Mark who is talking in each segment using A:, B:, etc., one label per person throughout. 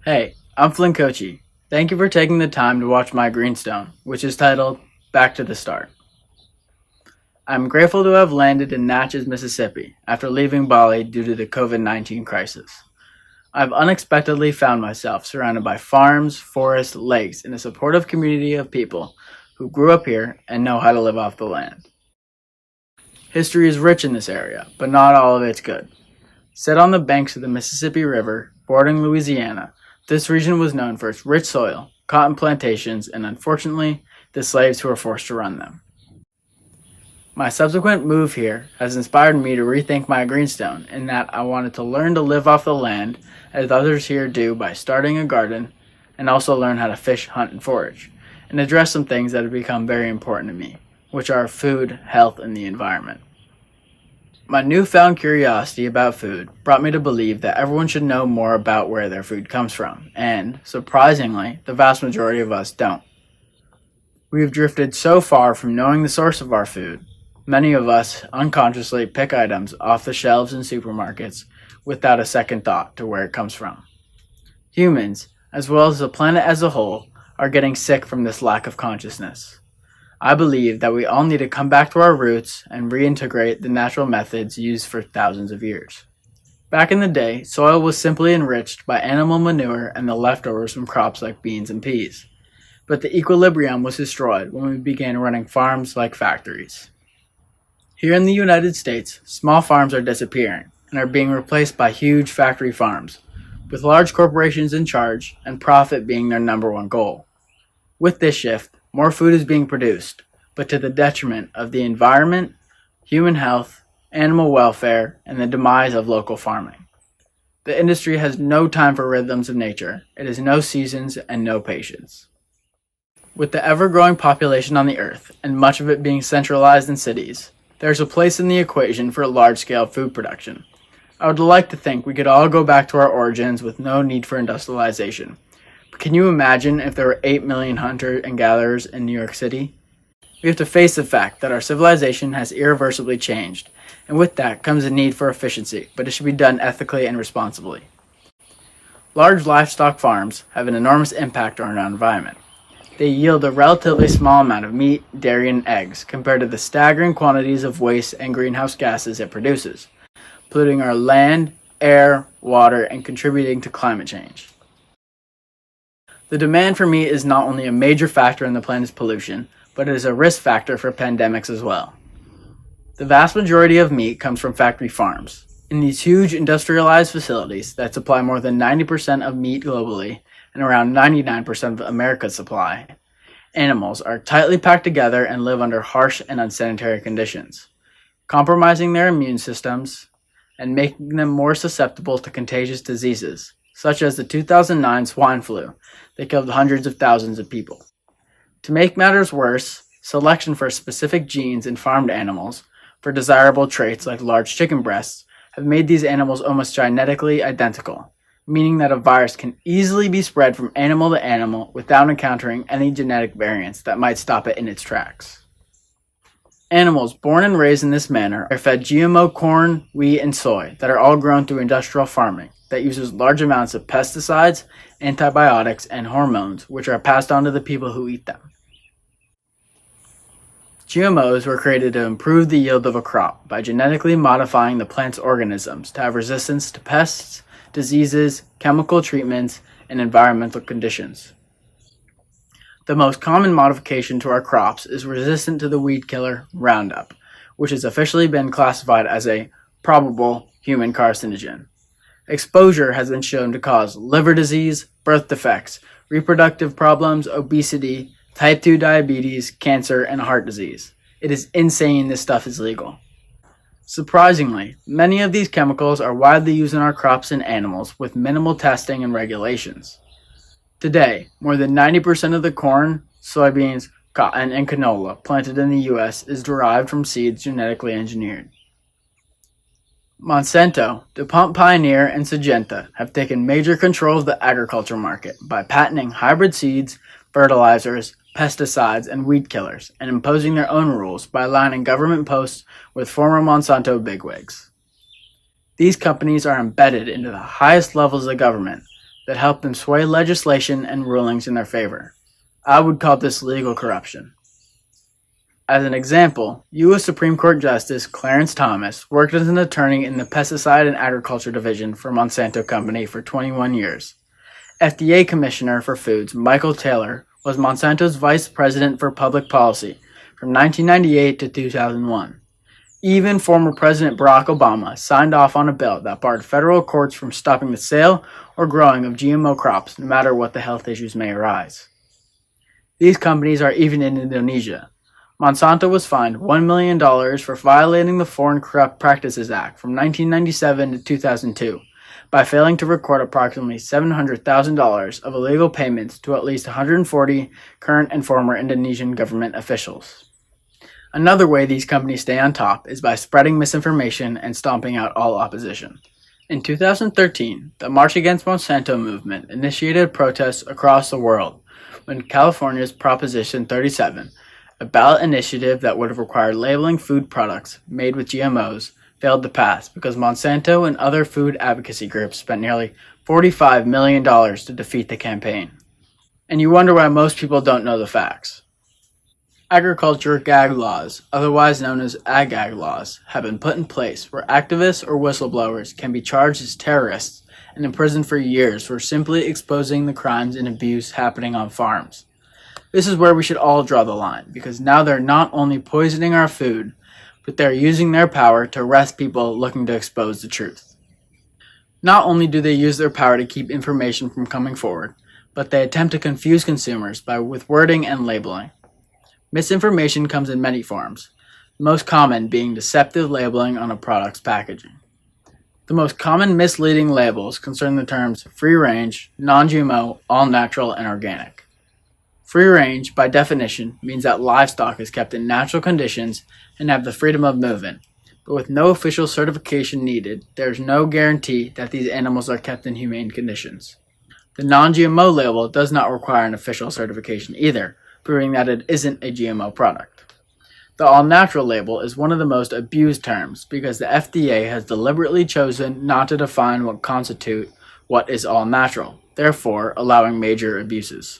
A: Hey, I'm Flynn Kochey. Thank you for taking the time to watch my Greenstone, which is titled Back to the Start. I'm grateful to have landed in Natchez, Mississippi after leaving Bali due to the COVID-19 crisis. I've unexpectedly found myself surrounded by farms, forests, lakes, and a supportive community of people who grew up here and know how to live off the land. History is rich in this area, but not all of it's good. Set on the banks of the Mississippi River, bordering Louisiana, this region was known for its rich soil, cotton plantations, and unfortunately, the slaves who were forced to run them. My subsequent move here has inspired me to rethink my Greenstone in that I wanted to learn to live off the land as others here do by starting a garden and also learn how to fish, hunt, and forage, and address some things that have become very important to me, which are food, health, and the environment. My newfound curiosity about food brought me to believe that everyone should know more about where their food comes from, and, surprisingly, the vast majority of us don't. We have drifted so far from knowing the source of our food. Many of us unconsciously pick items off the shelves in supermarkets without a second thought to where it comes from. Humans, as well as the planet as a whole, are getting sick from this lack of consciousness. I believe that we all need to come back to our roots and reintegrate the natural methods used for thousands of years. Back in the day, soil was simply enriched by animal manure and the leftovers from crops like beans and peas. But the equilibrium was destroyed when we began running farms like factories. Here in the United States, small farms are disappearing and are being replaced by huge factory farms, with large corporations in charge and profit being their number one goal. With this shift, more food is being produced, but to the detriment of the environment, human health, animal welfare, and the demise of local farming. The industry has no time for rhythms of nature. It has no seasons and no patience. With the ever-growing population on the earth, and much of it being centralized in cities, there's a place in the equation for large-scale food production. I would like to think we could all go back to our origins with no need for industrialization. Can you imagine if there were 8 million hunters and gatherers in New York City? We have to face the fact that our civilization has irreversibly changed, and with that comes a need for efficiency, but it should be done ethically and responsibly. Large livestock farms have an enormous impact on our environment. They yield a relatively small amount of meat, dairy, and eggs compared to the staggering quantities of waste and greenhouse gases it produces, polluting our land, air, water, and contributing to climate change. The demand for meat is not only a major factor in the planet's pollution, but it is a risk factor for pandemics as well. The vast majority of meat comes from factory farms. In these huge industrialized facilities that supply more than 90% of meat globally and around 99% of America's supply, animals are tightly packed together and live under harsh and unsanitary conditions, compromising their immune systems and making them more susceptible to contagious diseases, such as the 2009 swine flu that killed hundreds of thousands of people. To make matters worse, selection for specific genes in farmed animals for desirable traits like large chicken breasts have made these animals almost genetically identical, meaning that a virus can easily be spread from animal to animal without encountering any genetic variants that might stop it in its tracks. Animals born and raised in this manner are fed GMO corn, wheat, and soy that are all grown through industrial farming that uses large amounts of pesticides, antibiotics, and hormones, which are passed on to the people who eat them. GMOs were created to improve the yield of a crop by genetically modifying the plant's organisms to have resistance to pests, diseases, chemical treatments, and environmental conditions. The most common modification to our crops is resistant to the weed killer Roundup, which has officially been classified as a probable human carcinogen. Exposure has been shown to cause liver disease, birth defects, reproductive problems, obesity, type 2 diabetes, cancer, and heart disease. It is insane this stuff is legal. Surprisingly, many of these chemicals are widely used in our crops and animals with minimal testing and regulations. Today, more than 90% of the corn, soybeans, cotton, and canola planted in the U.S. is derived from seeds genetically engineered. Monsanto, DuPont Pioneer, and Syngenta have taken major control of the agriculture market by patenting hybrid seeds, fertilizers, pesticides, and weed killers, and imposing their own rules by aligning government posts with former Monsanto bigwigs. These companies are embedded into the highest levels of government, that help them sway legislation and rulings in their favor. I would call this legal corruption. As an example, U.S. Supreme Court Justice Clarence Thomas worked as an attorney in the Pesticide and Agriculture Division for Monsanto Company for 21 years. FDA Commissioner for Foods Michael Taylor was Monsanto's Vice President for Public Policy from 1998 to 2001. Even former President Barack Obama signed off on a bill that barred federal courts from stopping the sale or growing of GMO crops, no matter what the health issues may arise. These companies are even in Indonesia. Monsanto was fined $1 million for violating the Foreign Corrupt Practices Act from 1997 to 2002 by failing to record approximately $700,000 of illegal payments to at least 140 current and former Indonesian government officials. Another way these companies stay on top is by spreading misinformation and stomping out all opposition. In 2013, the March Against Monsanto movement initiated protests across the world when California's Proposition 37, a ballot initiative that would have required labeling food products made with GMOs, failed to pass because Monsanto and other food advocacy groups spent nearly $45 million to defeat the campaign. And you wonder why most people don't know the facts. Agriculture gag laws, otherwise known as ag laws, have been put in place where activists or whistleblowers can be charged as terrorists and imprisoned for years for simply exposing the crimes and abuse happening on farms. This is where we should all draw the line, because now they're not only poisoning our food, but they're using their power to arrest people looking to expose the truth. Not only do they use their power to keep information from coming forward, but they attempt to confuse consumers with wording and labeling. Misinformation comes in many forms, the most common being deceptive labeling on a product's packaging. The most common misleading labels concern the terms free range, non-GMO, all natural, and organic. Free range, by definition, means that livestock is kept in natural conditions and have the freedom of movement, but with no official certification needed, there is no guarantee that these animals are kept in humane conditions. The non-GMO label does not require an official certification either, proving that it isn't a GMO product. The all-natural label is one of the most abused terms because the FDA has deliberately chosen not to define what constitutes what is all-natural, therefore allowing major abuses.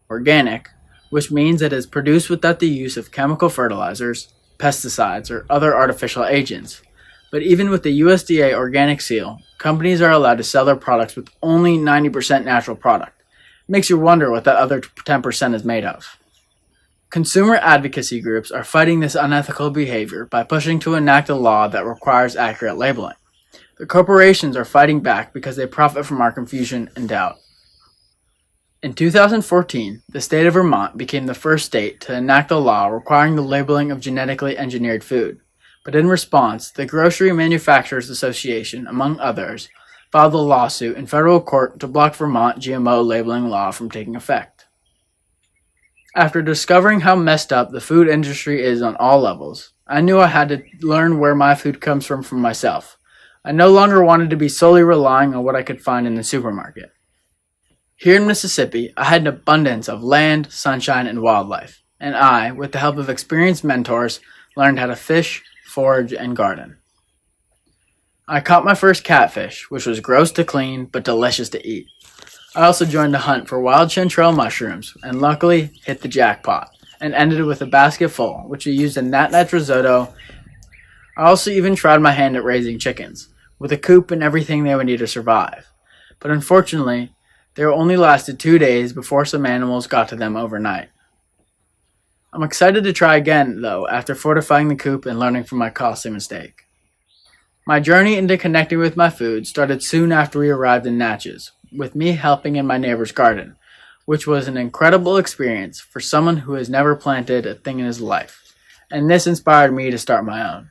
A: Organic, which means it is produced without the use of chemical fertilizers, pesticides, or other artificial agents. But even with the USDA organic seal, companies are allowed to sell their products with only 90% natural product. It makes you wonder what that other 10% is made of. Consumer advocacy groups are fighting this unethical behavior by pushing to enact a law that requires accurate labeling. The corporations are fighting back because they profit from our confusion and doubt. In 2014, the state of Vermont became the first state to enact a law requiring the labeling of genetically engineered food. But in response, the Grocery Manufacturers Association, among others, filed a lawsuit in federal court to block Vermont GMO labeling law from taking effect. After discovering how messed up the food industry is on all levels, I knew I had to learn where my food comes from for myself. I no longer wanted to be solely relying on what I could find in the supermarket. Here in Mississippi, I had an abundance of land, sunshine, and wildlife, and I, with the help of experienced mentors, learned how to fish, forage, and garden. I caught my first catfish, which was gross to clean but delicious to eat. I also joined a hunt for wild chanterelle mushrooms, and luckily hit the jackpot, and ended with a basket full, which we used in nat risotto. I also even tried my hand at raising chickens, with a coop and everything they would need to survive. But unfortunately, they only lasted 2 days before some animals got to them overnight. I'm excited to try again, though, after fortifying the coop and learning from my costly mistake. My journey into connecting with my food started soon after we arrived in Natchez, with me helping in my neighbor's garden, which was an incredible experience for someone who has never planted a thing in his life, and this inspired me to start my own.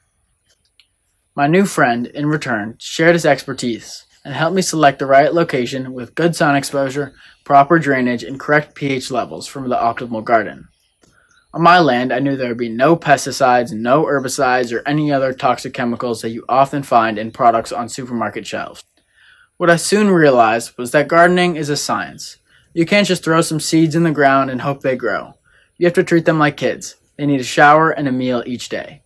A: My new friend, in return, shared his expertise and helped me select the right location with good sun exposure, proper drainage, and correct pH levels for the optimal garden. On my land, I knew there would be no pesticides, no herbicides, or any other toxic chemicals that you often find in products on supermarket shelves. What I soon realized was that gardening is a science. You can't just throw some seeds in the ground and hope they grow. You have to treat them like kids. They need a shower and a meal each day.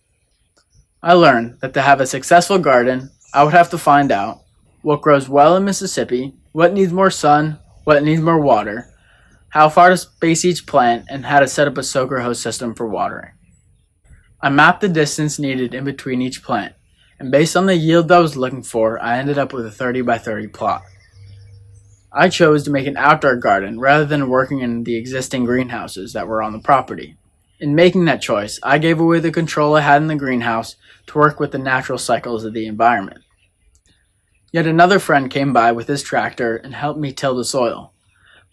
A: I learned that to have a successful garden, I would have to find out what grows well in Mississippi, what needs more sun, what needs more water, how far to space each plant, and how to set up a soaker hose system for watering. I mapped the distance needed in between each plant, and based on the yield I was looking for, I ended up with a 30 by 30 plot. I chose to make an outdoor garden rather than working in the existing greenhouses that were on the property. In making that choice, I gave away the control I had in the greenhouse to work with the natural cycles of the environment. Yet another friend came by with his tractor and helped me till the soil.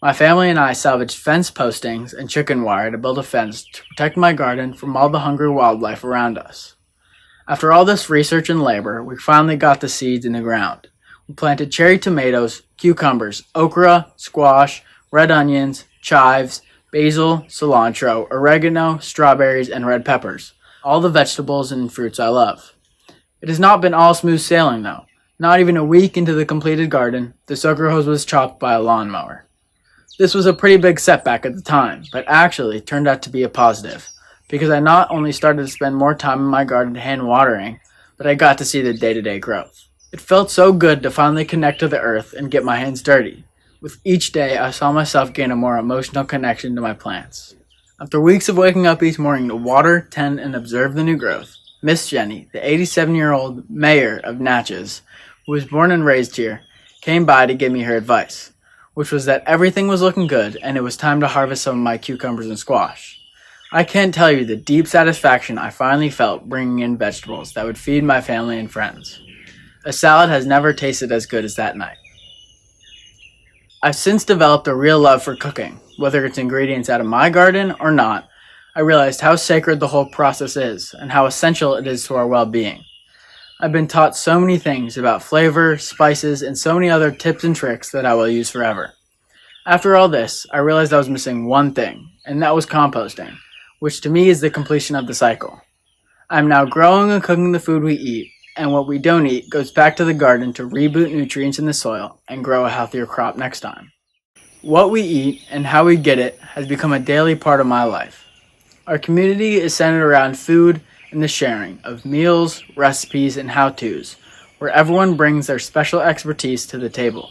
A: My family and I salvaged fence postings and chicken wire to build a fence to protect my garden from all the hungry wildlife around us. After all this research and labor, we finally got the seeds in the ground. We planted cherry tomatoes, cucumbers, okra, squash, red onions, chives, basil, cilantro, oregano, strawberries, and red peppers. All the vegetables and fruits I love. It has not been all smooth sailing though. Not even a week into the completed garden, the soaker hose was chopped by a lawnmower. This was a pretty big setback at the time, but actually turned out to be a positive, because I not only started to spend more time in my garden hand watering, but I got to see the day-to-day growth. It felt so good to finally connect to the earth and get my hands dirty. With each day, I saw myself gain a more emotional connection to my plants. After weeks of waking up each morning to water, tend, and observe the new growth, Miss Jenny, the 87-year-old mayor of Natchez, who was born and raised here, came by to give me her advice, which was that everything was looking good and it was time to harvest some of my cucumbers and squash. I can't tell you the deep satisfaction I finally felt bringing in vegetables that would feed my family and friends. A salad has never tasted as good as that night. I've since developed a real love for cooking. Whether it's ingredients out of my garden or not, I realized how sacred the whole process is and how essential it is to our well-being. I've been taught so many things about flavor, spices, and so many other tips and tricks that I will use forever. After all this, I realized I was missing one thing, and that was composting, which to me is the completion of the cycle. I'm now growing and cooking the food we eat, and what we don't eat goes back to the garden to reboot nutrients in the soil and grow a healthier crop next time. What we eat and how we get it has become a daily part of my life. Our community is centered around food and the sharing of meals, recipes, and how-tos, where everyone brings their special expertise to the table.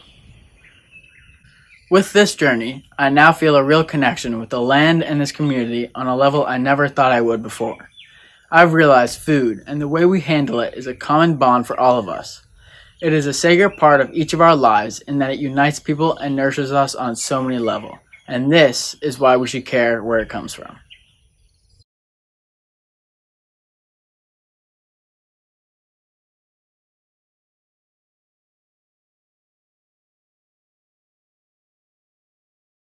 A: With this journey, I now feel a real connection with the land and this community on a level I never thought I would before. I've realized food and the way we handle it is a common bond for all of us. It is a sacred part of each of our lives in that it unites people and nourishes us on so many levels. And this is why we should care where it comes from.